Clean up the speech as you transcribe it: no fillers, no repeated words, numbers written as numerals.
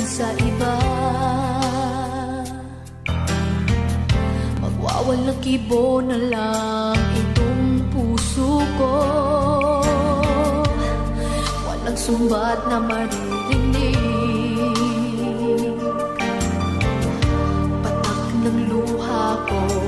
sa iba. Magwawalang kibo na lang itong puso ko. Walang sumbat na maririnig. Patak ng luha ko